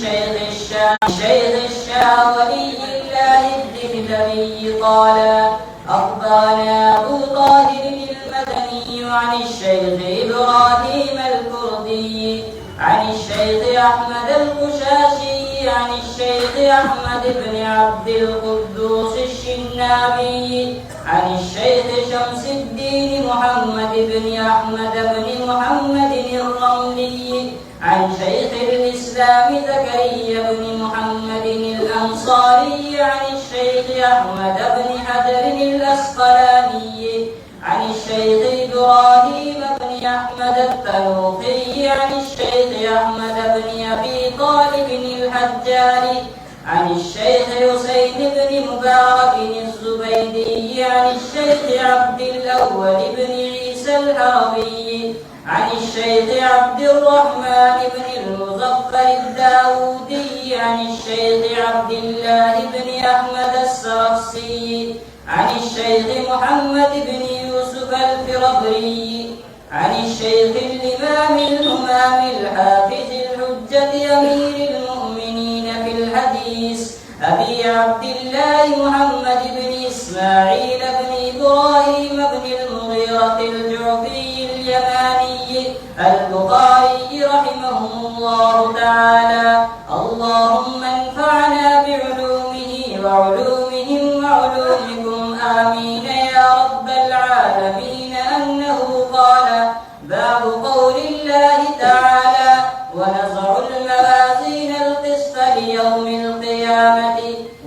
شيخ الشاه ولي الله الدهلوي قال أخبرنا أبو طاهر المدني عن الشيخ إبراهيم الكردي عن الشيخ أحمد القشاشي عن الشيخ أحمد بن عبد القدوس الشنابي عن الشيخ شمس الدين محمد بن أحمد بن محمد الرملي عن شيخ الإسلام زكريا بن محمد الأنصاري عن الشيخ أحمد بن حجر الأسقلاني عن الشيخ إبراهيم بن أحمد التلوقي عن الشيخ أحمد بن أبي طالب الحجاري عن الشيخ حسين بن مبارك الزبيدي عن الشيخ عبد الأول بن عيسى الحربي عن الشيخ عبد الرحمن بن المظفر الداودي عن الشيخ عبد الله بن أحمد السرخسي عن الشيخ محمد بن يوسف الفربري عن الشيخ الإمام الهمام الحافظ الحجة أمير المؤمنين في الحديث أبي عبد الله محمد بن إسماعيل بن إبراهيم بن المغيرة الجعفي اليماني البخاري رحمه الله تعالى. اللهم انفعنا بعلومه وعلومهم وعلومكم آمين يا رب العالمين. أنه قال: باب قول الله تعالى: ونضع الموازين القسط ليوم القيامة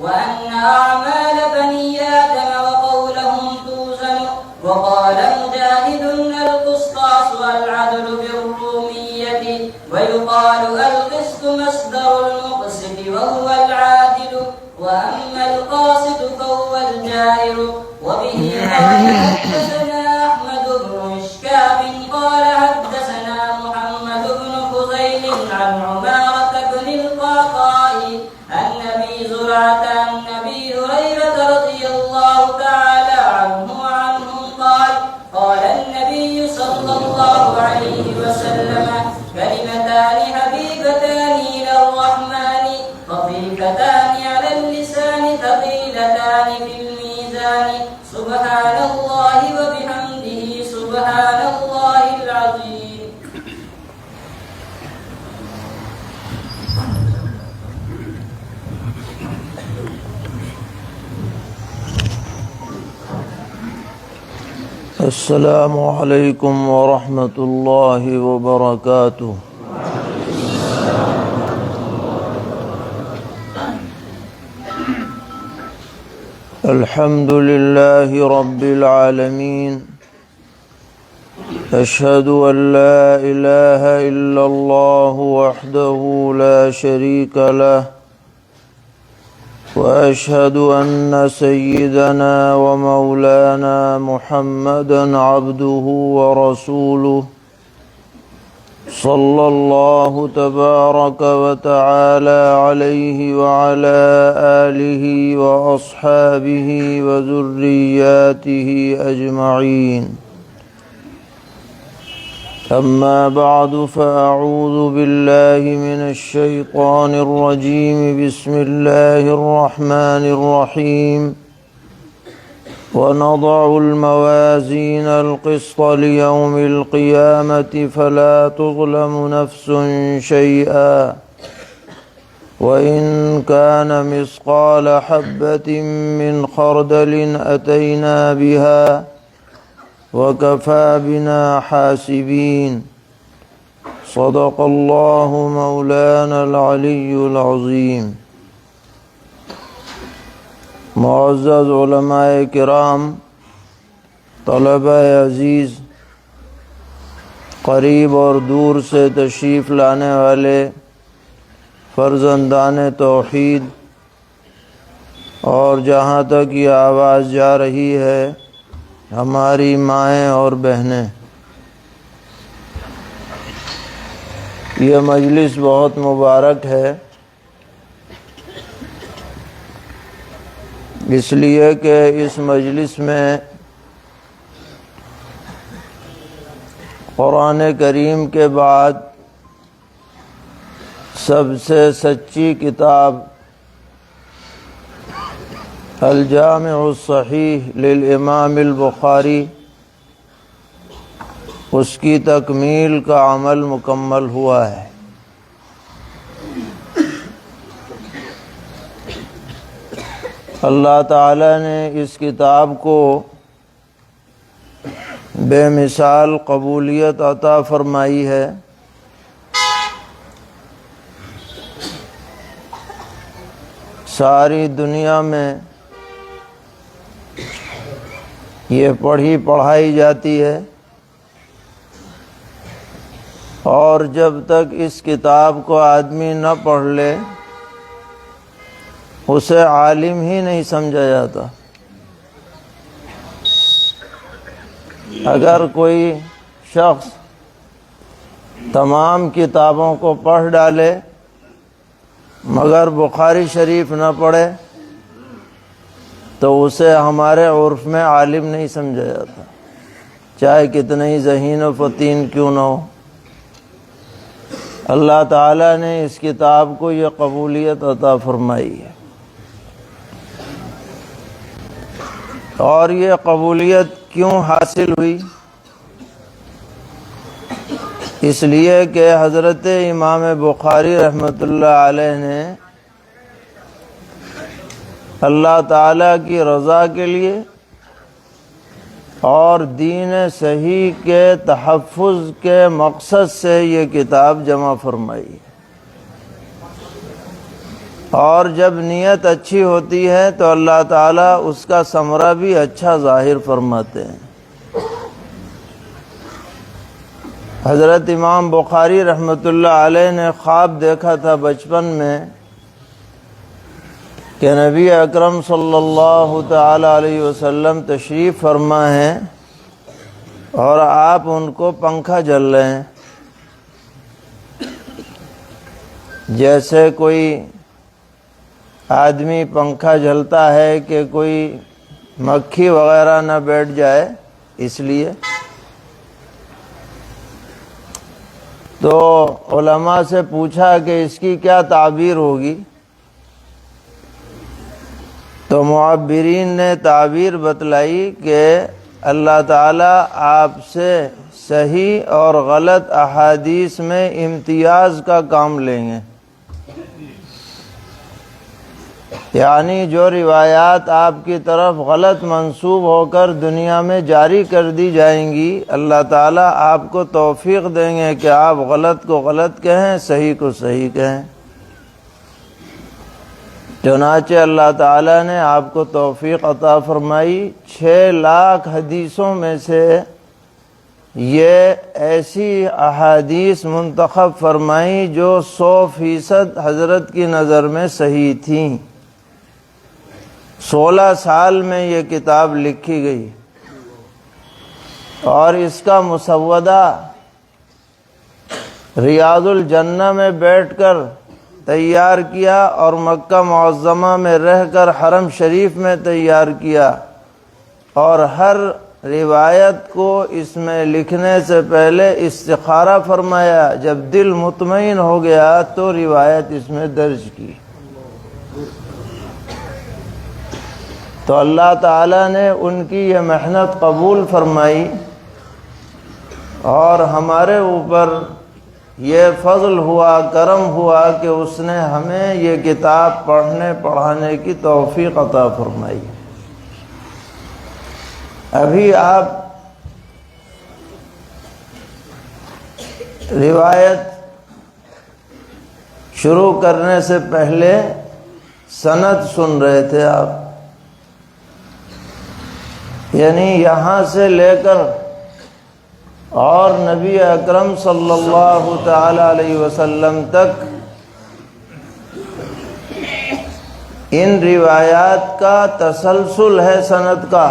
وأن أعمال بني آدم وقولهم توزن. وقال مجاهد: القسطاس والعدل بالرومية، ويقال القسط مصدر المقسط وهو العادل، وأما القاسط فهو الجائر. وبه قال حدثنا أحمد بن إشكاب قال حدثنا محمد بن فضيل عن عمارة بن القعقاع عن أبي زرعة عن أبي هريرة رضي الله تعالى عنه قال: قال النبي صلى الله عليه وسلم: كلمتان حبيبتان إلى الرحمن خفيفتان على اللسان ثقيلتان في الميزان، سبحان الله وبحمده سبحان الله العظيم. السلام عليكم ورحمة الله وبركاته. الحمد لله رب العالمين. أشهد أن لا إله إلا الله وحده لا شريك له، وأشهد أن سيدنا ومولانا محمدا عبده ورسوله، صلى الله تبارك وتعالى عليه وعلى آله وأصحابه وذرياته أجمعين. أما بعد، فأعوذ بالله من الشيطان الرجيم. بسم الله الرحمن الرحيم. ونضع الموازين القسط ليوم القيامة فلا تظلم نفس شيئا وإن كان مثقال حبة من خردل أتينا بها وكفى بنا حاسبين. صدق الله مولانا العلي العظيم. معزز علماء کرام، طلبہ عزیز، قریب اور دور سے تشریف لانے والے فرزندان توحید، اور جہاں تک یہ آواز جا رہی ہے ہماری مائیں اور بہنیں، یہ مجلس بہت مبارک ہے، اس لیے کہ اس مجلس میں قرآن کریم کے بعد سب سے سچی کتاب الجامع الصحیح للامام البخاری، اس کی تکمیل کا عمل مکمل ہوا ہے۔ اللہ تعالیٰ نے اس کتاب کو بے مثال قبولیت عطا فرمائی ہے۔ ساری دنیا میں یہ پڑھائی جاتی ہے، اور جب تک اس کتاب کو آدمی نہ پڑھ لے اسے عالم ہی نہیں سمجھا جاتا۔ اگر کوئی شخص تمام کتابوں کو پڑھ ڈالے مگر بخاری شریف نہ پڑھے تو اسے ہمارے عرف میں عالم نہیں سمجھا جاتا، چاہے کتنے ہی ذہین و فطین کیوں نہ ہو۔ اللہ تعالیٰ نے اس کتاب کو یہ قبولیت عطا فرمائی ہے، اور یہ قبولیت کیوں حاصل ہوئی؟ اس لیے کہ حضرت امام بخاری رحمۃ اللہ علیہ نے اللہ تعالیٰ کی رضا کے لیے اور دین صحیح کے تحفظ کے مقصد سے یہ کتاب جمع فرمائی ہے، اور جب نیت اچھی ہوتی ہے تو اللہ تعالیٰ اس کا ثمرہ بھی اچھا ظاہر فرماتے ہیں۔ حضرت امام بخاری رحمۃ اللہ علیہ نے خواب دیکھا تھا بچپن میں کہ نبی اکرم صلی اللہ تعالی علیہ وسلم تشریف فرما ہیں اور آپ ان کو پنکھا جل رہے ہیں، جیسے کوئی آدمی پنکھا جلتا ہے کہ کوئی مکھی وغیرہ نہ بیٹھ جائے اس لیے۔ تو علماء سے پوچھا کہ اس کی کیا تعبیر ہوگی، تو معبرین نے تعبیر بتلائی کہ اللہ تعالیٰ آپ سے صحیح اور غلط احادیث میں امتیاز کا کام لیں گے، یعنی جو روایات آپ کی طرف غلط منسوب ہو کر دنیا میں جاری کر دی جائیں گی، اللہ تعالیٰ آپ کو توفیق دیں گے کہ آپ غلط کو غلط کہیں، صحیح کو صحیح کہیں۔ چنانچہ اللہ تعالیٰ نے آپ کو توفیق عطا فرمائی۔ 6 لاکھ حدیثوں میں سے یہ ایسی احادیث منتخب فرمائی جو 100% حضرت کی نظر میں صحیح تھیں۔ 16 سال میں یہ کتاب لکھی گئی، اور اس کا مسودہ ریاض الجنہ میں بیٹھ کر تیار کیا، اور مکہ معظمہ میں رہ کر حرم شریف میں تیار کیا، اور ہر روایت کو اس میں لکھنے سے پہلے استخارہ فرمایا، جب دل مطمئن ہو گیا تو روایت اس میں درج کی۔ تو اللہ تعالیٰ نے ان کی یہ محنت قبول فرمائی، اور ہمارے اوپر یہ فضل ہوا، کرم ہوا کہ اس نے ہمیں یہ کتاب پڑھنے پڑھانے کی توفیق عطا فرمائی۔ ابھی آپ روایت شروع کرنے سے پہلے سند سن رہے تھے آپ، یعنی یہاں سے لے کر اور نبی اکرم صلی اللہ تعالی علیہ وسلم تک ان روایات کا تسلسل ہے سند کا۔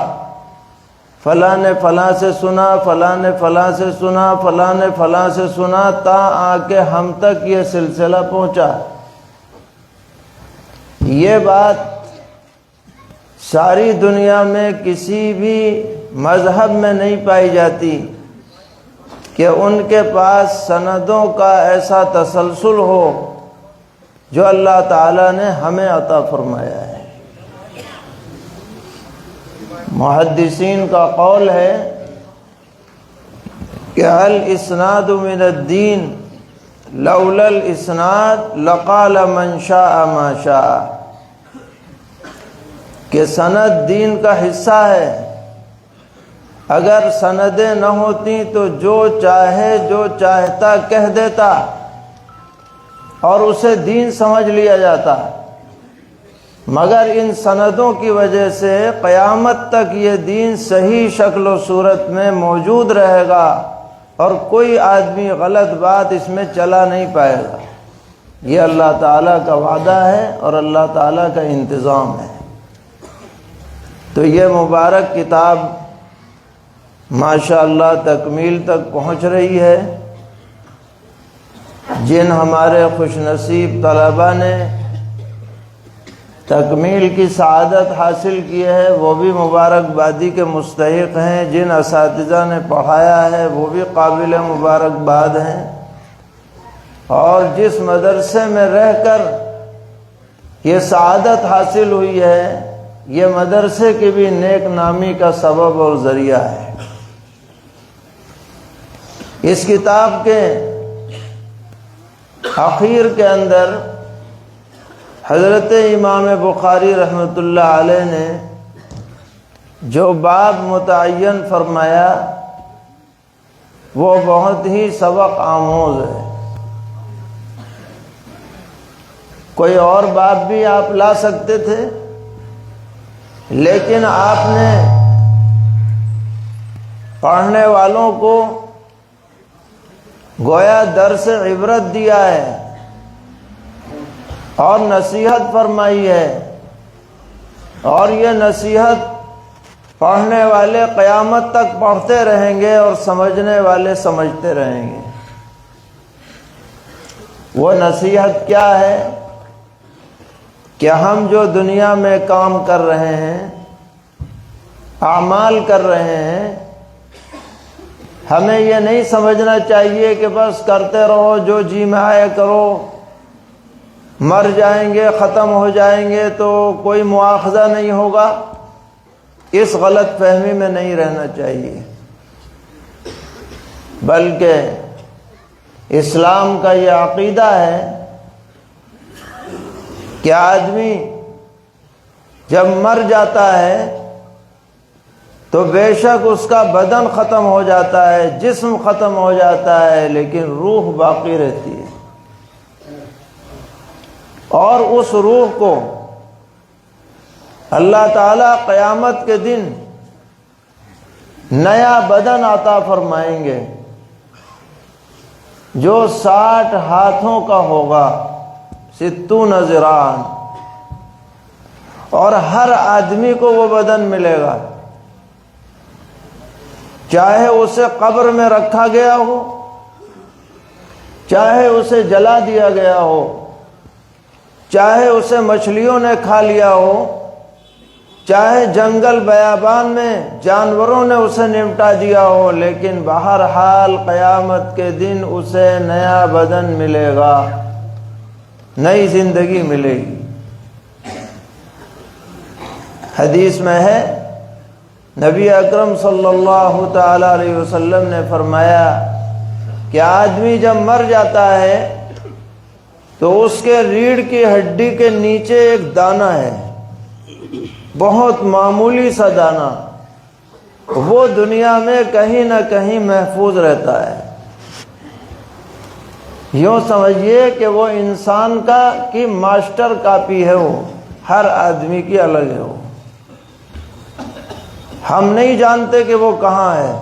فلاں نے فلاں سے سنا، فلاں نے فلاں سے سنا، فلاں نے فلاں سے سنا، تا آ کے ہم تک یہ سلسلہ پہنچا۔ یہ بات ساری دنیا میں کسی بھی مذہب میں نہیں پائی جاتی کہ ان کے پاس سندوں کا ایسا تسلسل ہو جو اللہ تعالیٰ نے ہمیں عطا فرمایا ہے۔ محدثین کا قول ہے کہ الاسناد من الدین لولا الاسناد لقال من شاء ما شاء، کہ سند دین کا حصہ ہے، اگر سندیں نہ ہوتی تو جو چاہے جو چاہتا کہہ دیتا اور اسے دین سمجھ لیا جاتا، مگر ان سندوں کی وجہ سے قیامت تک یہ دین صحیح شکل و صورت میں موجود رہے گا اور کوئی آدمی غلط بات اس میں چلا نہیں پائے گا۔ یہ اللہ تعالیٰ کا وعدہ ہے اور اللہ تعالیٰ کا انتظام ہے۔ تو یہ مبارک کتاب ماشاءاللہ تکمیل تک پہنچ رہی ہے۔ جن ہمارے خوش نصیب طلباء نے تکمیل کی سعادت حاصل کی ہے وہ بھی مبارکبادی کے مستحق ہیں، جن اساتذہ نے پڑھایا ہے وہ بھی قابل مبارکباد ہیں، اور جس مدرسے میں رہ کر یہ سعادت حاصل ہوئی ہے یہ مدرسے کی بھی نیک نامی کا سبب اور ذریعہ ہے۔ اس کتاب کے آخر کے اندر حضرت امام بخاری رحمۃ اللہ علیہ نے جو باب متعین فرمایا وہ بہت ہی سبق آموز ہے۔ کوئی اور باب بھی آپ لا سکتے تھے، لیکن آپ نے پڑھنے والوں کو گویا درس عبرت دیا ہے اور نصیحت فرمائی ہے، اور یہ نصیحت پڑھنے والے قیامت تک پڑھتے رہیں گے اور سمجھنے والے سمجھتے رہیں گے۔ وہ نصیحت کیا ہے کہ ہم جو دنیا میں کام کر رہے ہیں، اعمال کر رہے ہیں، ہمیں یہ نہیں سمجھنا چاہیے کہ بس کرتے رہو، جو جی میں آئے کرو، مر جائیں گے ختم ہو جائیں گے تو کوئی مواخذہ نہیں ہوگا، اس غلط فہمی میں نہیں رہنا چاہیے، بلکہ اسلام کا یہ عقیدہ ہے کہ آدمی جب مر جاتا ہے تو بے شک اس کا بدن ختم ہو جاتا ہے، جسم ختم ہو جاتا ہے، لیکن روح باقی رہتی ہے، اور اس روح کو اللہ تعالیٰ قیامت کے دن نیا بدن عطا فرمائیں گے جو 60 ہاتھوں کا ہوگا، 60 ذراعاً، اور ہر آدمی کو وہ بدن ملے گا، چاہے اسے قبر میں رکھا گیا ہو، چاہے اسے جلا دیا گیا ہو، چاہے اسے مچھلیوں نے کھا لیا ہو، چاہے جنگل بیابان میں جانوروں نے اسے نمٹا دیا ہو، لیکن بہرحال قیامت کے دن اسے نیا بدن ملے گا، نئی زندگی ملے گی۔ حدیث میں ہے نبی اکرم صلی اللہ تعالی علیہ وسلم نے فرمایا کہ آدمی جب مر جاتا ہے تو اس کے ریڑھ کی ہڈی کے نیچے ایک دانہ ہے، بہت معمولی سا دانہ، وہ دنیا میں کہیں نہ کہیں محفوظ رہتا ہے۔ یوں سمجھیے کہ وہ انسان کی ماسٹر کاپی ہے، وہ ہر آدمی کی الگ ہے، وہ ہم نہیں جانتے کہ وہ کہاں ہے۔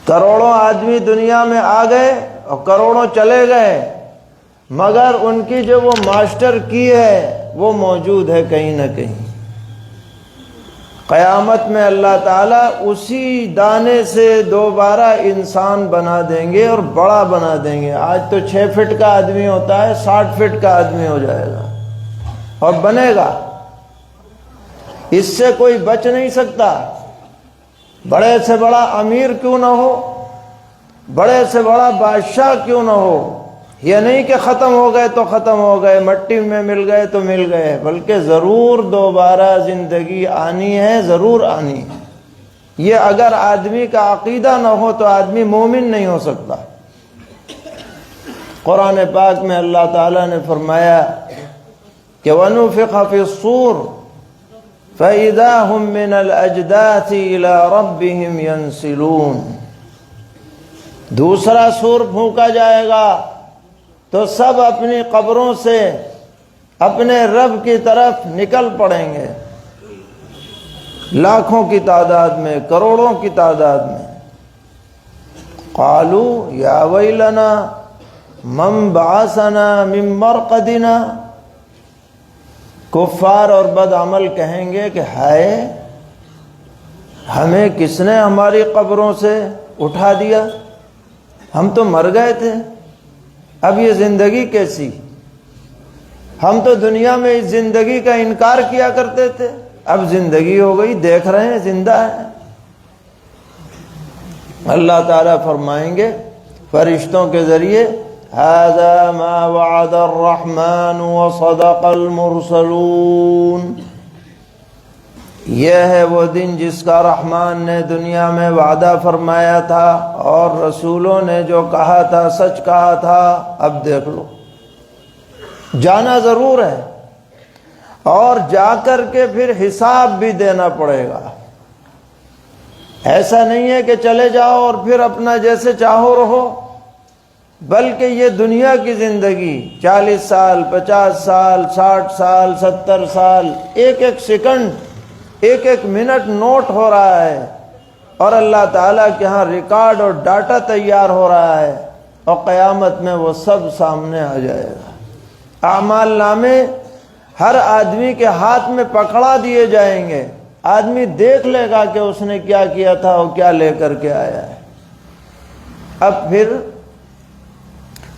کروڑوں آدمی دنیا میں آ گئے اور کروڑوں چلے گئے، مگر ان کی جو وہ ماسٹر کی ہے وہ موجود ہے کہیں نہ کہیں۔ قیامت میں اللہ تعالیٰ اسی دانے سے دوبارہ انسان بنا دیں گے اور بڑا بنا دیں گے۔ آج تو 6 فٹ کا آدمی ہوتا ہے، 60 فٹ کا آدمی ہو جائے گا اور بنے گا، اس سے کوئی بچ نہیں سکتا۔ بڑے سے بڑا امیر کیوں نہ ہو، بڑے سے بڑا بادشاہ کیوں نہ ہو، یہ نہیں کہ ختم ہو گئے تو ختم ہو گئے، مٹی میں مل گئے تو مل گئے، بلکہ ضرور دوبارہ زندگی آنی ہے، ضرور آنی ہے۔ یہ اگر آدمی کا عقیدہ نہ ہو تو آدمی مومن نہیں ہو سکتا۔ قرآن پاک میں اللہ تعالیٰ نے فرمایا کہ وَنُفِخَ فِي الصُّورِ فَإِذَا هُم مِّنَ الْأَجْدَاثِ إِلَىٰ رَبِّهِمْ يَنْسِلُونَ، دوسرا سور پھونکا جائے گا تو سب اپنی قبروں سے اپنے رب کی طرف نکل پڑیں گے، لاکھوں کی تعداد میں، کروڑوں کی تعداد میں۔ قالوا یا ویلنا من بعثنا من مرقدنا، کفار اور بد عمل کہیں گے کہ ہائے، ہمیں کس نے ہماری قبروں سے اٹھا دیا، ہم تو مر گئے تھے، اب یہ زندگی کیسی؟ ہم تو دنیا میں اس زندگی کا انکار کیا کرتے تھے، اب زندگی ہو گئی، دیکھ رہے ہیں زندہ ہے۔ اللہ تعالیٰ فرمائیں گے فرشتوں کے ذریعے هذا ما وعد الرحمن وصدق المرسلون، یہ ہے وہ دن جس کا رحمان نے دنیا میں وعدہ فرمایا تھا اور رسولوں نے جو کہا تھا سچ کہا تھا۔ اب دیکھ لو، جانا ضرور ہے اور جا کر کے پھر حساب بھی دینا پڑے گا۔ ایسا نہیں ہے کہ چلے جاؤ اور پھر اپنا جیسے چاہو رہو، بلکہ یہ دنیا کی زندگی 40 سال، 50 سال، 60 سال، 70 سال، ایک ایک سیکنڈ، ایک ایک منٹ نوٹ ہو رہا ہے، اور اللہ تعالیٰ کے ہاں ریکارڈ اور ڈاٹا تیار ہو رہا ہے، اور قیامت میں وہ سب سامنے آ جائے گا۔ اعمال نامے ہر آدمی کے ہاتھ میں پکڑا دیے جائیں گے، آدمی دیکھ لے گا کہ اس نے کیا کیا تھا اور کیا لے کر کے آیا ہے۔ اب پھر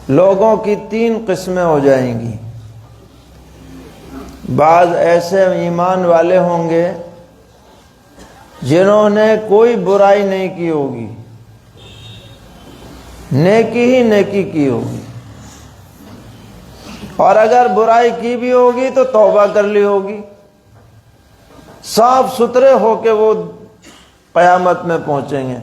لوگوں کی 3 قسمیں ہو جائیں گی۔ بعض ایسے ایمان والے ہوں گے جنہوں نے کوئی برائی نہیں کی ہوگی، نیکی ہی نیکی کی ہوگی، اور اگر برائی کی بھی ہوگی تو توبہ کر لی ہوگی، صاف ستھرے ہو کے وہ قیامت میں پہنچیں گے۔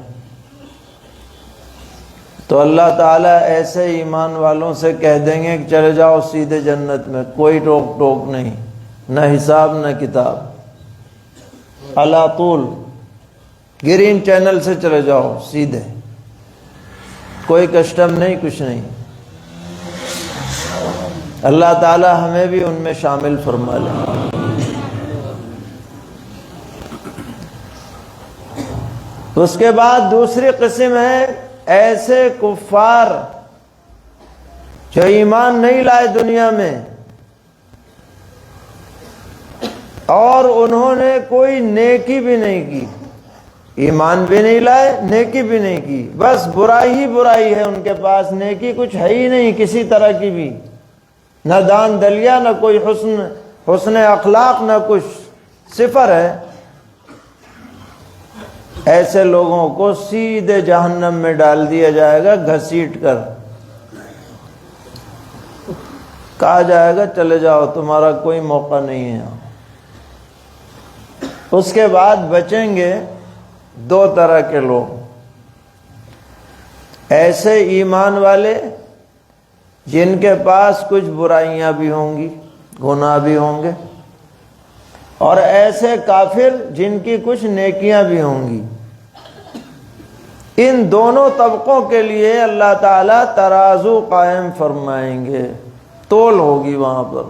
تو اللہ تعالیٰ ایسے ایمان والوں سے کہہ دیں گے کہ چلے جاؤ سیدھے جنت میں، کوئی روک ٹوک نہیں، نہ حساب نہ کتاب، علی طول گرین چینل سے چلے جاؤ سیدھے، کوئی کسٹم نہیں، کچھ نہیں۔ اللہ تعالیٰ ہمیں بھی ان میں شامل فرما لے۔ اس کے بعد دوسری قسم ہے ایسے کفار جو ایمان نہیں لائے دنیا میں، اور انہوں نے کوئی نیکی بھی نہیں کی، ایمان بھی نہیں لائے، نیکی بھی نہیں کی، بس برائی ہی برائی ہے ان کے پاس، نیکی کچھ ہے ہی نہیں کسی طرح کی بھی، نہ دان دلیا، نہ کوئی حسن اخلاق، نہ کچھ، صفر ہے۔ ایسے لوگوں کو سیدھے جہنم میں ڈال دیا جائے گا گھسیٹ کر، کہا جائے گا چلے جاؤ، تمہارا کوئی موقع نہیں ہے۔ اس کے بعد بچیں گے 2 طرح کے لوگ، ایسے ایمان والے جن کے پاس کچھ برائیاں بھی ہوں گی، گناہ بھی ہوں گے، اور ایسے کافر جن کی کچھ نیکیاں بھی ہوں گی۔ ان دونوں طبقوں کے لیے اللہ تعالیٰ ترازو قائم فرمائیں گے، تول ہوگی وہاں پر۔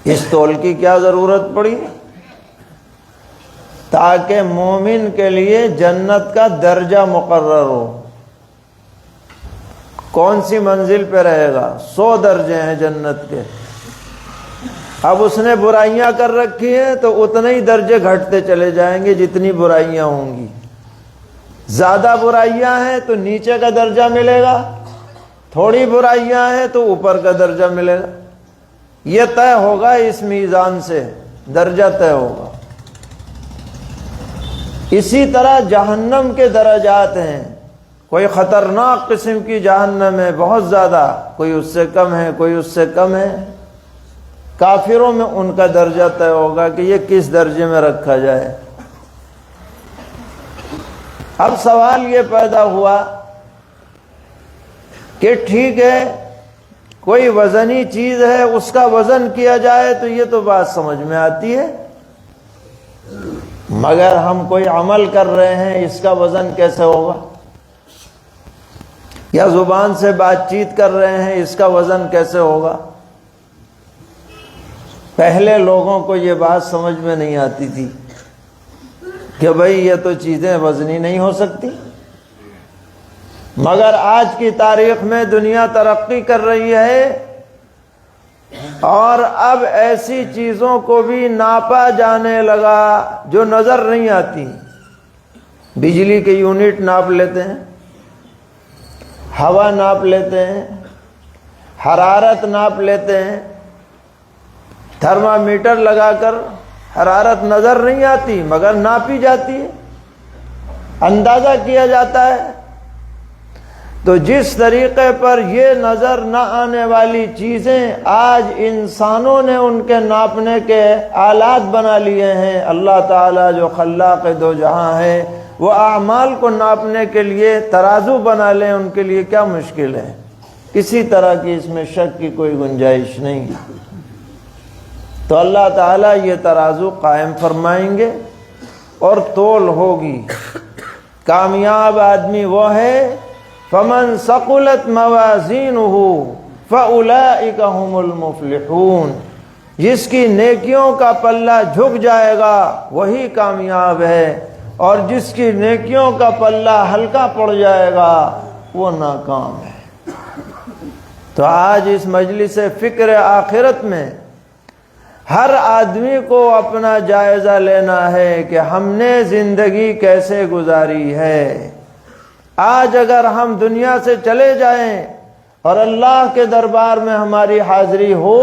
اس تول کی کیا ضرورت پڑی؟ تاکہ مومن کے لیے جنت کا درجہ مقرر ہو۔ کون سی منزل پہ رہے گا؟ 100 درجے ہیں جنت کے، اب اس نے برائیاں کر رکھی ہیں تو اتنے ہی درجے گھٹتے چلے جائیں گے جتنی برائیاں ہوں گی۔ زیادہ برائیاں ہیں تو نیچے کا درجہ ملے گا، تھوڑی برائیاں ہیں تو اوپر کا درجہ ملے گا۔ یہ طے ہوگا، اس میزان سے درجہ طے ہوگا۔ اسی طرح جہنم کے درجات ہیں، کوئی خطرناک قسم کی جہنم ہے بہت زیادہ، کوئی اس سے کم ہے، کوئی اس سے کم ہے۔ کافروں میں ان کا درجہ طے ہوگا کہ یہ کس درجے میں رکھا جائے۔ اب سوال یہ پیدا ہوا کہ ٹھیک ہے کوئی وزنی چیز ہے، اس کا وزن کیا جائے تو یہ تو بات سمجھ میں آتی ہے، مگر ہم کوئی عمل کر رہے ہیں، اس کا وزن کیسے ہوگا؟ یا زبان سے بات چیت کر رہے ہیں، اس کا وزن کیسے ہوگا؟ پہلے لوگوں کو یہ بات سمجھ میں نہیں آتی تھی کہ بھئی یہ تو چیزیں وزنی نہیں ہو سکتی، مگر آج کی تاریخ میں دنیا ترقی کر رہی ہے اور اب ایسی چیزوں کو بھی ناپا جانے لگا جو نظر نہیں آتی۔ بجلی کے یونٹ ناپ لیتے ہیں، ہوا ناپ لیتے ہیں، حرارت ناپ لیتے ہیں، تھرمامیٹر لگا کر حرارت نظر نہیں آتی مگر ناپی جاتی ہے، اندازہ کیا جاتا ہے۔ تو جس طریقے پر یہ نظر نہ آنے والی چیزیں آج انسانوں نے ان کے ناپنے کے آلات بنا لیے ہیں، اللہ تعالیٰ جو خلاق دو جہاں ہے وہ اعمال کو ناپنے کے لیے ترازو بنا لیں، ان کے لیے کیا مشکل ہے؟ کسی طرح کی اس میں شک کی کوئی گنجائش نہیں۔ تو اللہ تعالیٰ یہ ترازو قائم فرمائیں گے اور تول ہوگی۔ کامیاب آدمی وہ ہے فَمَنْ ثَقُلَتْ مَوَازِينُهُ فَأُولَئِكَ هُمُ الْمُفْلِحُونَ، جس کی نیکیوں کا پلہ جھک جائے گا وہی کامیاب ہے، اور جس کی نیکیوں کا پلہ ہلکا پڑ جائے گا وہ ناکام ہے۔ تو آج اس مجلس فکر آخرت میں ہر آدمی کو اپنا جائزہ لینا ہے کہ ہم نے زندگی کیسے گزاری ہے۔ آج اگر ہم دنیا سے چلے جائیں اور اللہ کے دربار میں ہماری حاضری ہو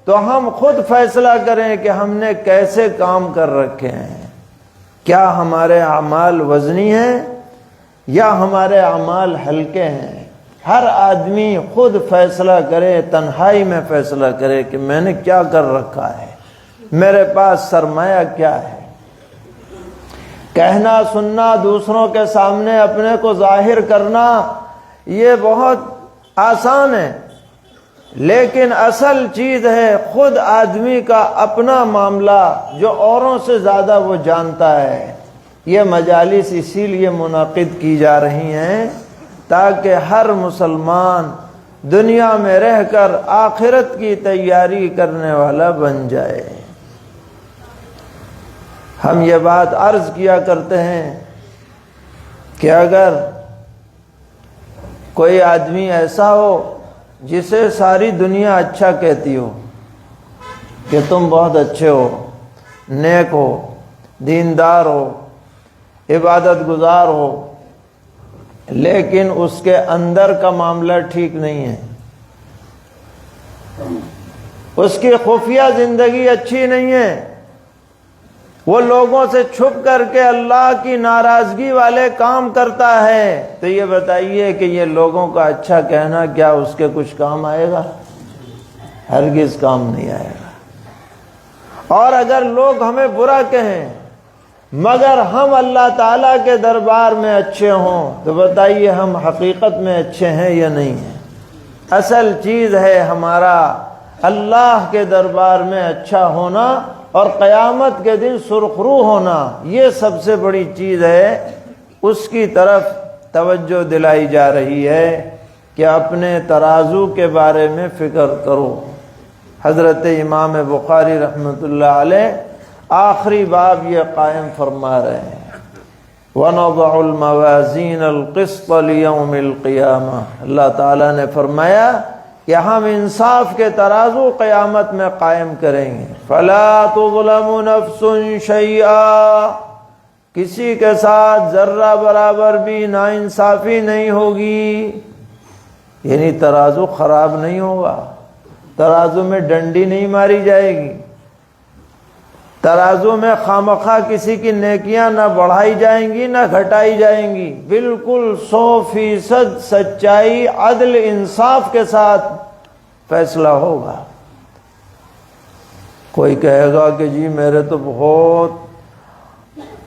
تو ہم خود فیصلہ کریں کہ ہم نے کیسے کام کر رکھے ہیں، کیا ہمارے اعمال وزنی ہیں یا ہمارے اعمال ہلکے ہیں۔ ہر آدمی خود فیصلہ کرے، تنہائی میں فیصلہ کرے کہ میں نے کیا کر رکھا ہے، میرے پاس سرمایہ کیا ہے۔ کہنا سننا، دوسروں کے سامنے اپنے کو ظاہر کرنا یہ بہت آسان ہے، لیکن اصل چیز ہے خود آدمی کا اپنا معاملہ جو اوروں سے زیادہ وہ جانتا ہے۔ یہ مجالس اسی لیے منعقد کی جا رہی ہیں تاکہ ہر مسلمان دنیا میں رہ کر آخرت کی تیاری کرنے والا بن جائے۔ ہم یہ بات عرض کیا کرتے ہیں کہ اگر کوئی آدمی ایسا ہو جسے ساری دنیا اچھا کہتی ہو کہ تم بہت اچھے ہو، نیک ہو، دیندار ہو، عبادت گزار ہو، لیکن اس کے اندر کا معاملہ ٹھیک نہیں ہے، اس کی خفیہ زندگی اچھی نہیں ہے، وہ لوگوں سے چھپ کر کے اللہ کی ناراضگی والے کام کرتا ہے، تو یہ بتائیے کہ یہ لوگوں کا اچھا کہنا کیا اس کے کچھ کام آئے گا؟ ہرگز کام نہیں آئے گا۔ اور اگر لوگ ہمیں برا کہیں مگر ہم اللہ تعالیٰ کے دربار میں اچھے ہوں تو بتائیے ہم حقیقت میں اچھے ہیں یا نہیں ہیں؟ اصل چیز ہے ہمارا اللہ کے دربار میں اچھا ہونا اور قیامت کے دن سرخرو ہونا، یہ سب سے بڑی چیز ہے، اس کی طرف توجہ دلائی جا رہی ہے کہ اپنے ترازو کے بارے میں فکر کرو۔ حضرت امام بخاری رحمۃ اللہ علیہ آخری باب یہ قائم فرما رہے ہیں، وَنَضَعُ الْمَوَازِينَ الْقِسْطَ لِيَوْمِ الْقِيَامَةِ، اللہ تعالیٰ نے فرمایا کہ ہم انصاف کے ترازو قیامت میں قائم کریں گے۔ فَلَا تُظْلَمُ نَفْسٌ شَيْئًا، کسی کے ساتھ ذرہ برابر بھی ناانصافی نہیں ہوگی، یعنی ترازو خراب نہیں ہوگا، ترازو میں ڈنڈی نہیں ماری جائے گی، ترازو میں خامخواہ کسی کی نیکیاں نہ بڑھائی جائیں گی نہ گھٹائی جائیں گی، بالکل 100% سچائی، عدل، انصاف کے ساتھ فیصلہ ہوگا۔ کوئی کہے گا کہ جی میرے تو بہت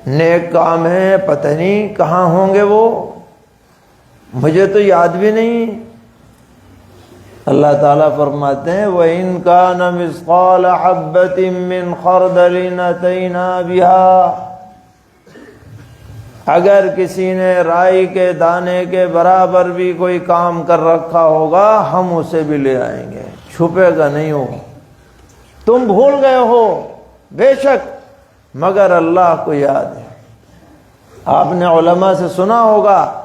نیک کام ہیں، پتہ نہیں کہاں ہوں گے وہ، مجھے تو یاد بھی نہیں۔ اللہ تعالیٰ فرماتے ہیں وَإِن كَانَ مِثْقَالَ حَبَّةٍ مِّنْ خَرْدَلٍ أَتَيْنَا بِهَا، اگر کسی نے رائی کے دانے کے برابر بھی کوئی کام کر رکھا ہوگا ہم اسے بھی لے آئیں گے، چھپے گا نہیں ہو۔ تم بھول گئے ہو بے شک، مگر اللہ کو یاد ہے۔ آپ نے علماء سے سنا ہوگا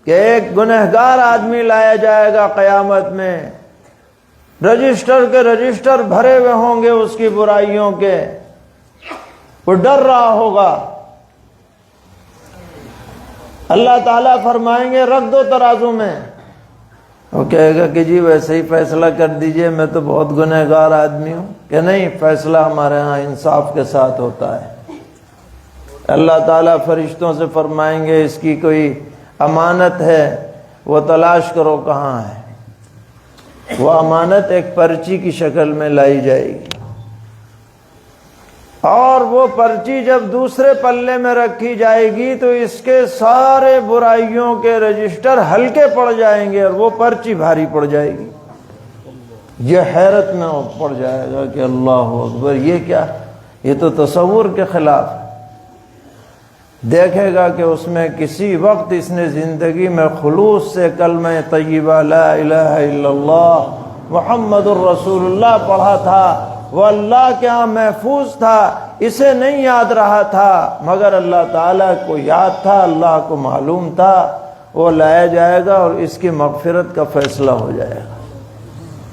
کہ ایک گنہگار آدمی لایا جائے گا قیامت میں، رجسٹر کے رجسٹر بھرے ہوئے ہوں گے اس کی برائیوں کے، وہ ڈر رہا ہوگا۔ اللہ تعالیٰ فرمائیں گے رکھ دو ترازو میں، وہ کہے گا کہ جی ویسے ہی فیصلہ کر دیجئے، میں تو بہت گنہگار آدمی ہوں، کہ نہیں، فیصلہ ہمارے ہاں انصاف کے ساتھ ہوتا ہے۔ اللہ تعالیٰ فرشتوں سے فرمائیں گے اس کی کوئی امانت ہے، وہ تلاش کرو کہاں ہے۔ وہ امانت ایک پرچی کی شکل میں لائی جائے گی، اور وہ پرچی جب دوسرے پلے میں رکھی جائے گی تو اس کے سارے برائیوں کے رجسٹر ہلکے پڑ جائیں گے اور وہ پرچی بھاری پڑ جائے گی۔ یہ حیرت میں پڑ جائے گا کہ اللہ اکبر، یہ کیا، یہ تو تصور کے خلاف ہے۔ دیکھے گا کہ اس میں کسی وقت اس نے زندگی میں خلوص سے کلمہ طیبہ لا الہ الا اللہ محمد الرسول اللہ پڑھا تھا، وہ اللہ کے ہاں محفوظ تھا، اسے نہیں یاد رہا تھا مگر اللہ تعالیٰ کو یاد تھا، اللہ کو معلوم تھا، وہ لایا جائے گا اور اس کی مغفرت کا فیصلہ ہو جائے گا۔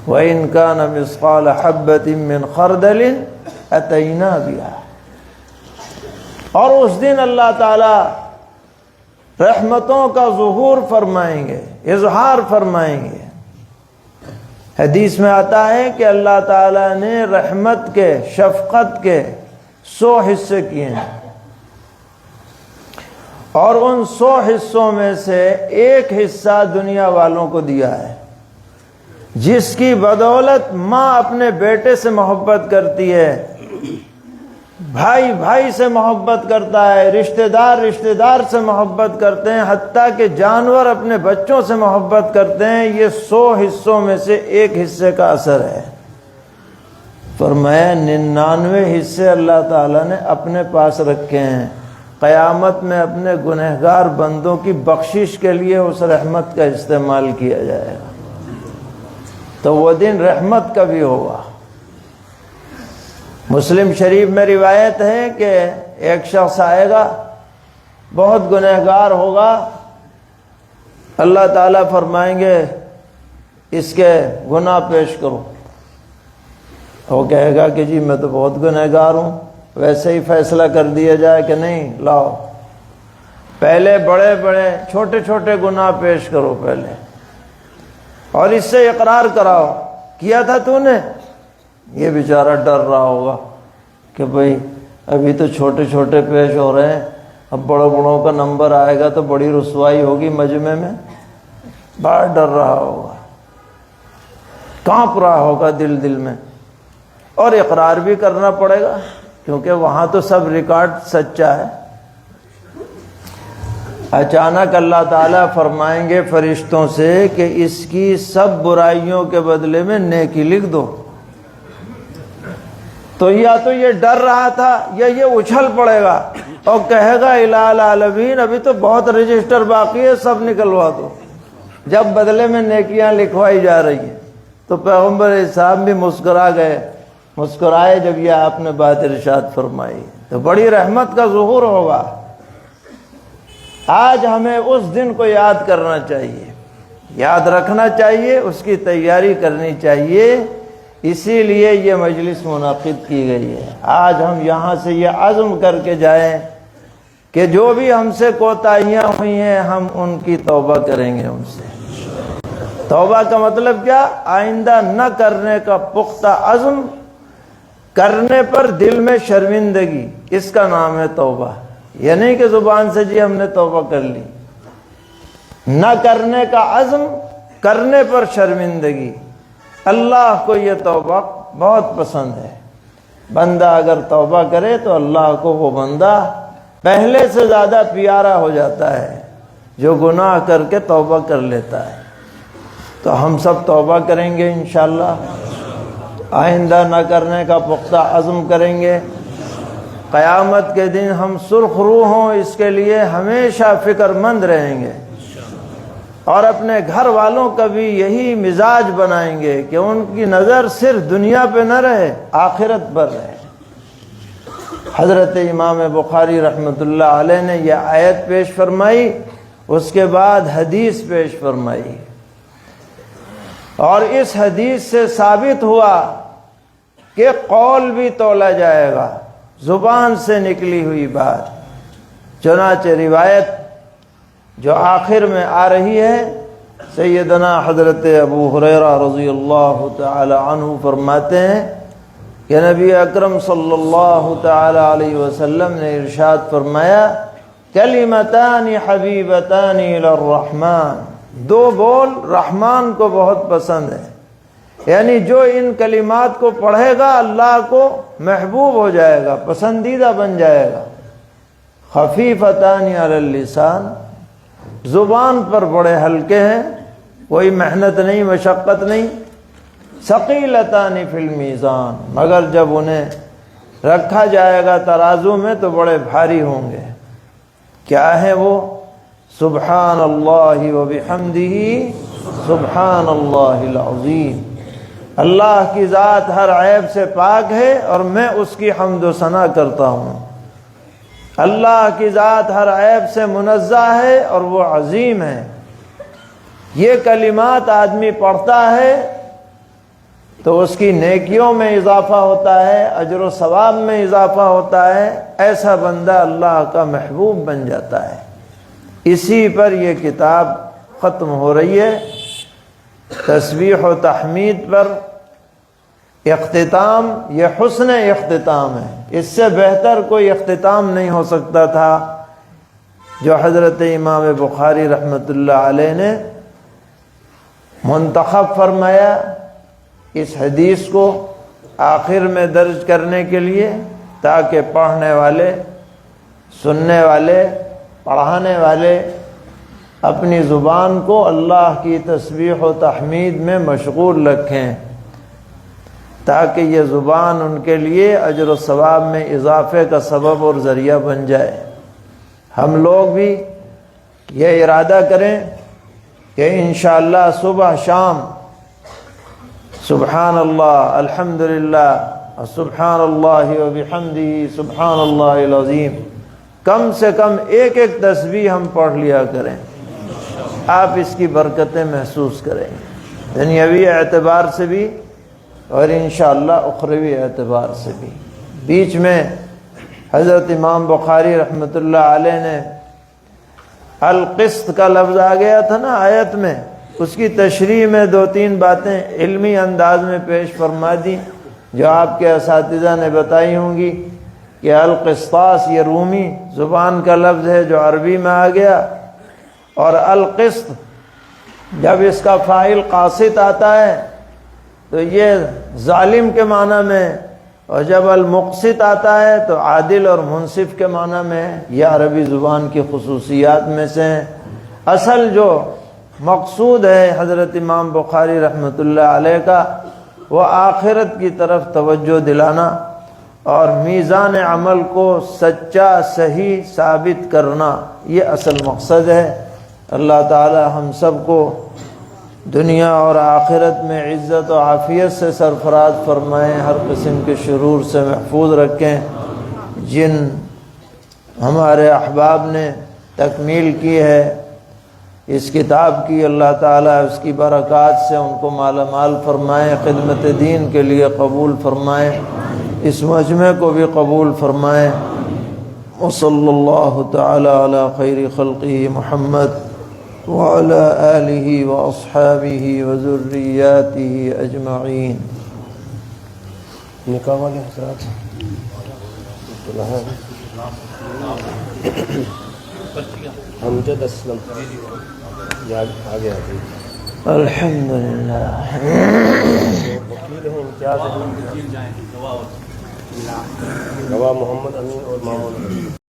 وَإِن كَانَ مِثْقَالَ حَبَّةٍ مِّنْ خَرْدَلٍ أَتَيْنَا بِهَا۔ اور اس دن اللہ تعالیٰ رحمتوں کا ظہور فرمائیں گے، اظہار فرمائیں گے۔ حدیث میں آتا ہے کہ اللہ تعالیٰ نے رحمت کے، شفقت کے 100 حصے کیے ہیں، اور ان 100 حصوں میں سے ایک حصہ دنیا والوں کو دیا ہے، جس کی بدولت ماں اپنے بیٹے سے محبت کرتی ہے، بھائی بھائی سے محبت کرتا ہے، رشتہ دار سے محبت کرتے ہیں، حتیٰ کہ جانور اپنے بچوں سے محبت کرتے ہیں۔ یہ 100 حصوں میں سے ایک حصے کا اثر ہے۔ فرمایا 99 حصے اللہ تعالیٰ نے اپنے پاس رکھے ہیں، قیامت میں اپنے گنہگار بندوں کی بخشش کے لیے اس رحمت کا استعمال کیا جائے گا۔ تو وہ دن رحمت کا بھی ہوگا۔ مسلم شریف میں روایت ہے کہ ایک شخص آئے گا، بہت گنہگار ہوگا، اللہ تعالیٰ فرمائیں گے اس کے گناہ پیش کرو۔ وہ کہے گا کہ جی میں تو بہت گنہگار ہوں، ویسے ہی فیصلہ کر دیا جائے کہ نہیں، لاؤ پہلے بڑے بڑے چھوٹے چھوٹے گناہ پیش کرو پہلے، اور اس سے اقرار کراؤ کیا تھا تو نے۔ یہ بیچارہ ڈر رہا ہوگا کہ بھئی ابھی تو چھوٹے چھوٹے پیش ہو رہے ہیں، اب بڑوں بڑوں کا نمبر آئے گا تو بڑی رسوائی ہوگی مجمع میں، بڑا ڈر رہا ہوگا، کانپ رہا ہوگا دل میں، اور اقرار بھی کرنا پڑے گا کیونکہ وہاں تو سب ریکارڈ سچا ہے۔ اچانک اللہ تعالیٰ فرمائیں گے فرشتوں سے کہ اس کی سب برائیوں کے بدلے میں نیکی لکھ دو۔ تو یا تو یہ ڈر رہا تھا یا یہ اچھل پڑے گا اور کہے گا الہ العالمین ابھی تو بہت رجسٹر باقی ہے، سب نکلوا دو۔ جب بدلے میں نیکیاں لکھوائی جا رہی ہیں تو پیغمبر صاحب بھی مسکرائے جب یہ آپ نے بات ارشاد فرمائی، تو بڑی رحمت کا ظہور ہوگا۔ آج ہمیں اس دن کو یاد کرنا چاہیے، یاد رکھنا چاہیے، اس کی تیاری کرنی چاہیے، اسی لیے یہ مجلس منعقد کی گئی ہے۔ آج ہم یہاں سے یہ عزم کر کے جائیں کہ جو بھی ہم سے کوتاہیاں ہوئی ہیں ہم ان کی توبہ کریں گے۔ ان سے توبہ کا مطلب کیا؟ آئندہ نہ کرنے کا پختہ عزم کرنے پر دل میں شرمندگی، اس کا نام ہے توبہ۔ یہ نہیں کہ زبان سے جی ہم نے توبہ کر لی، نہ کرنے کا عزم، کرنے پر شرمندگی۔ اللہ کو یہ توبہ بہت پسند ہے۔ بندہ اگر توبہ کرے تو اللہ کو وہ بندہ پہلے سے زیادہ پیارا ہو جاتا ہے جو گناہ کر کے توبہ کر لیتا ہے۔ تو ہم سب توبہ کریں گے انشاءاللہ، آئندہ نہ کرنے کا پختہ عزم کریں گے۔ قیامت کے دن ہم سرخ روح ہوں اس کے لیے ہمیشہ فکر مند رہیں گے، اور اپنے گھر والوں کا بھی یہی مزاج بنائیں گے کہ ان کی نظر صرف دنیا پہ نہ رہے، آخرت پر رہے۔ حضرت امام بخاری رحمۃ اللہ علیہ نے یہ آیت پیش فرمائی، اس کے بعد حدیث پیش فرمائی، اور اس حدیث سے ثابت ہوا کہ قول بھی تولا جائے گا، زبان سے نکلی ہوئی بات۔ چنانچہ روایت جو آخر میں آ رہی ہے، سیدنا حضرت ابو ہریرہ رضی اللہ تعالی عنہ فرماتے ہیں کہ نبی اکرم صلی اللہ تعالی علیہ وسلم نے ارشاد فرمایا، کلمتان حبیبتان الی الرحمن، دو بول رحمان کو بہت پسند ہے، یعنی جو ان کلمات کو پڑھے گا اللہ کو محبوب ہو جائے گا، پسندیدہ بن جائے گا۔ خفیفتان علی اللسان، زبان پر بڑے ہلکے ہیں، کوئی محنت نہیں، مشقت نہیں۔ ثقیلتان فی المیزان، مگر جب انہیں رکھا جائے گا ترازو میں تو بڑے بھاری ہوں گے۔ کیا ہے وہ؟ سبحان اللہ وبحمدہ سبحان اللہ العظیم، اللہ کی ذات ہر عیب سے پاک ہے اور میں اس کی حمد و ثنا کرتا ہوں۔ اللہ کی ذات ہر عیب سے منزہ ہے اور وہ عظیم ہے۔ یہ کلمات آدمی پڑھتا ہے تو اس کی نیکیوں میں اضافہ ہوتا ہے، اجر و ثواب میں اضافہ ہوتا ہے، ایسا بندہ اللہ کا محبوب بن جاتا ہے۔ اسی پر یہ کتاب ختم ہو رہی ہے، تسبیح و تحمید پر اختتام، یہ حسن اختتام ہے، اس سے بہتر کوئی اختتام نہیں ہو سکتا تھا جو حضرت امام بخاری رحمۃ اللہ علیہ نے منتخب فرمایا اس حدیث کو آخر میں درج کرنے کے لیے، تاکہ پڑھنے والے، سننے والے، پڑھانے والے اپنی زبان کو اللہ کی تسبیح و تحمید میں مشغول رکھیں، تاکہ یہ زبان ان کے لیے اجر و ثواب میں اضافے کا سبب اور ذریعہ بن جائے۔ ہم لوگ بھی یہ ارادہ کریں کہ انشاءاللہ صبح شام سبحان اللہ، الحمدللہ، سبحان اللہ وبحمدہ سبحان اللہ العظیم، کم سے کم ایک ایک تسبیح ہم پڑھ لیا کریں۔ آپ اس کی برکتیں محسوس کریں، دنیاوی اعتبار سے بھی اور انشاءاللہ اخروی اعتبار سے بھی۔ بیچ میں حضرت امام بخاری رحمۃ اللہ علیہ نے القسط کا لفظ آ گیا تھا نا آیت میں، اس کی تشریح میں دو تین باتیں علمی انداز میں پیش فرما دی جو آپ کے اساتذہ نے بتائی ہوں گی کہ القسطاس یہ رومی زبان کا لفظ ہے جو عربی میں آ گیا، اور القسط جب اس کا فاعل قاسط آتا ہے تو یہ ظالم کے معنی میں، اور جب المقسط آتا ہے تو عادل اور منصف کے معنی میں۔ یہ عربی زبان کی خصوصیات میں سے ہیں۔ اصل جو مقصود ہے حضرت امام بخاری رحمۃ اللہ علیہ کا، وہ آخرت کی طرف توجہ دلانا اور میزان عمل کو سچا صحیح ثابت کرنا، یہ اصل مقصد ہے۔ اللہ تعالی ہم سب کو دنیا اور آخرت میں عزت و عافیت سے سرفراز فرمائیں، ہر قسم کے شرور سے محفوظ رکھیں۔ جن ہمارے احباب نے تکمیل کی ہے اس کتاب کی، اللہ تعالیٰ اس کی برکات سے ان کو مالا مال فرمائیں، خدمت دین کے لیے قبول فرمائیں، اس مجمع کو بھی قبول فرمائیں۔ وصلی اللہ تعالی علی خیر خلقہ محمد وعلى آله وأصحابه وذرياته أجمعين۔ نکاح والے حضرات امجد اسلم آگے آتے الحمدللہ وکیل ہیں امتیاز گواہ محمد امین اور مامون